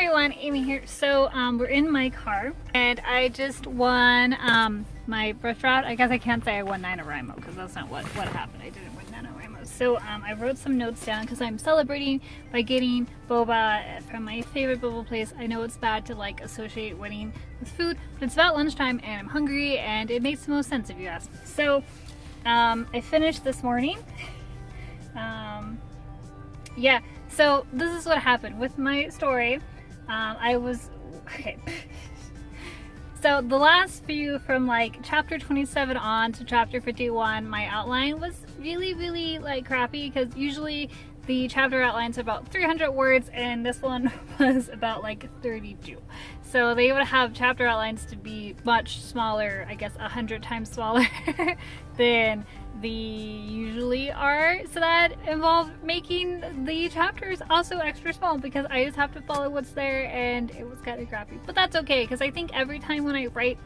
everyone, Amy here. So we're in my car and I just won my first round. I guess I can't say I won NaNoWriMo because that's not what happened. I didn't win NaNoWriMo. So I wrote some notes down because I'm celebrating by getting boba from my favorite boba place. I know it's bad to like associate winning with food, but it's about lunchtime and I'm hungry and it makes the most sense if you ask me. So I finished this morning. Yeah, so this is what happened with my story. Okay. So the last few from like chapter 27 on to chapter 51, my outline was really like crappy because usually the chapter outlines are about 300 words and this one was about like 32. So they would have chapter outlines to be much smaller, I guess 100 times smaller than they usually are, so that involved making the chapters also extra small because I just have to follow what's there and it was kind of crappy. But that's okay because I think every time when I write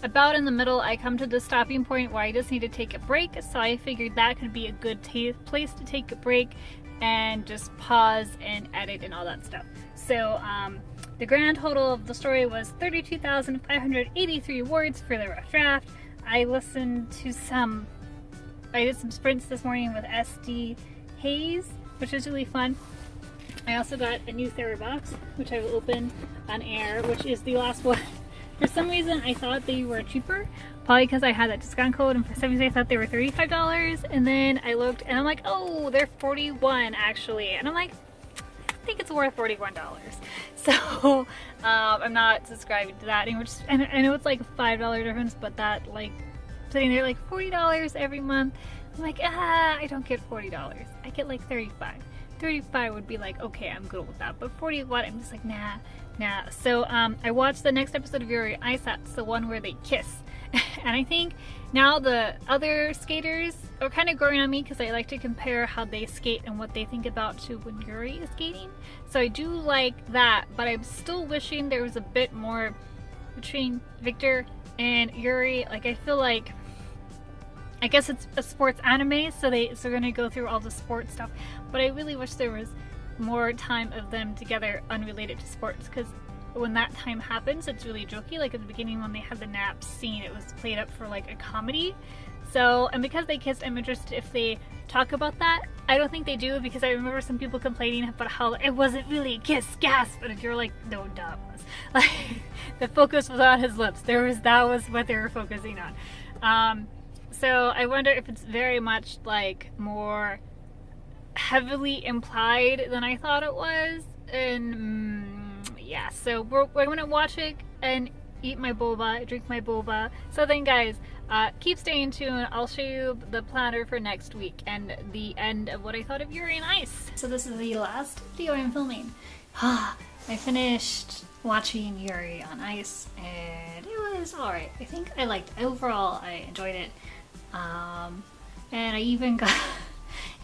about in the middle I come to the stopping point where I just need to take a break, so I figured that could be a good place to take a break and just pause and edit and all that stuff. So the grand total of the story was 32,583 words for the rough draft. I did some sprints this morning with SD Hayes, which was really fun. I also got a new Theory box, which I will open on air, which is the last one. For some reason, I thought they were cheaper, probably because I had that discount code, and for some reason I thought they were $35, and then I looked, and I'm like, oh, they're $41 actually, and I'm like, I think it's worth $41. So, I'm not subscribing to that anymore. And I know it's like a $5 difference, but that, like, sitting there like $40 every month, I'm like, I don't get $40. I get like 35. 35 would be like, okay, I'm good with that. But 41, I'm just like, nah. So I watched the next episode of Yuuri Ice Hats, the one where they kiss. And I think now the other skaters are kind of growing on me because I like to compare how they skate and what they think about to when Yuuri is skating. So I do like that, but I'm still wishing there was a bit more between Victor and Yuuri. Like, I feel like, I guess it's a sports anime, so they're gonna go through all the sports stuff, but I really wish there was more time of them together unrelated to sports, because when that time happens it's really jokey. Like at the beginning when they had the nap scene, it was played up for like a comedy. So, and because they kissed, I'm interested if they talk about that. I don't think they do, because I remember some people complaining about how it wasn't really a kiss, gasp, but if you're like, no, duh, it was. Like, the focus was on his lips. That was what they were focusing on. So I wonder if it's very much like more heavily implied than I thought it was. And yeah, so we're gonna watch it and eat my boba, drink my boba. So then guys, keep staying tuned. I'll show you the planner for next week and the end of what I thought of Yuuri and Ice. So this is the last video I'm filming. I finished watching Yuuri on Ice and it was alright. I think I liked it. Overall, I enjoyed it. And I even got,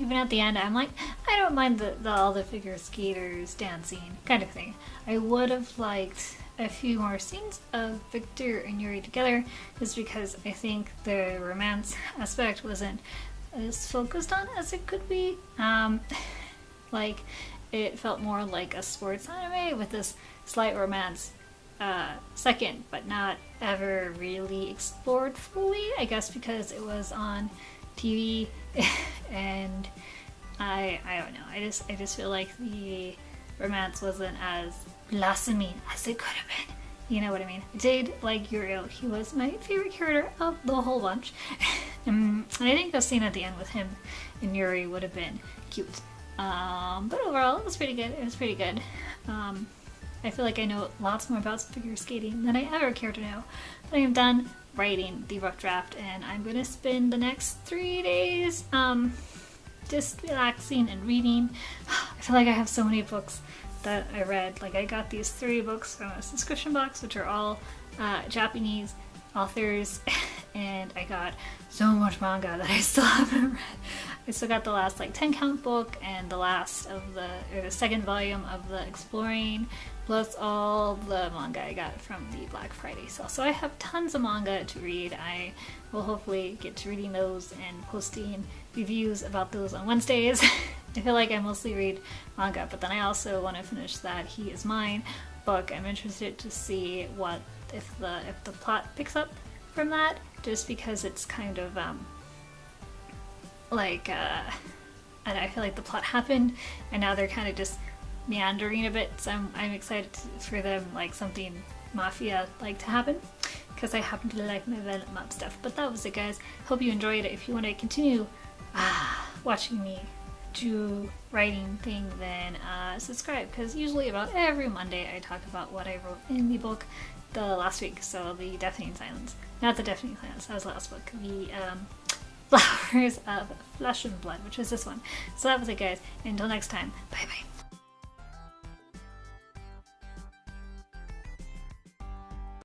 even at the end, I'm like, I don't mind all the figure skaters dancing kind of thing. I would have liked a few more scenes of Victor and Yuuri together, just because I think the romance aspect wasn't as focused on as it could be. Like, it felt more like a sports anime with this slight romance second, but not ever really explored fully, I guess because it was on TV. And I don't know, I just feel like the romance wasn't as blossoming as it could have been. You know what I mean? I did like Yuuri. He was my favorite character of the whole bunch. And I think the scene at the end with him and Yuuri would have been cute. But overall, it was pretty good. It was pretty good. I feel like I know lots more about figure skating than I ever care to know. But I am done writing the rough draft and I'm going to spend the next 3 days just relaxing and reading. I feel like I have so many books that I read. Like, I got these 3 books from a subscription box, which are all Japanese authors, and I got so much manga that I still haven't read. I still got the last like 10 count book and the last of the second volume of the Exploring, plus all the manga I got from the Black Friday sale. So I have tons of manga to read. I will hopefully get to reading those and posting reviews about those on Wednesdays. I feel like I mostly read manga, but then I also want to finish that He Is Mine book. I'm interested to see what if the plot picks up from that, just because it's kind of and I feel like the plot happened and now they're kind of just meandering a bit, so I'm excited for them, like something mafia like to happen, because I happen to like my Velvet Map stuff. But that was it, guys. Hope you enjoyed it. If you want to continue watching me do writing thing, then subscribe, because usually about every Monday I talk about what I wrote in the book the last week. So the Deafening Silence, not the Deafening Silence, that was the last book, the Flowers of Flesh and Blood, which is this one. So that was it, guys. Until next time, bye bye.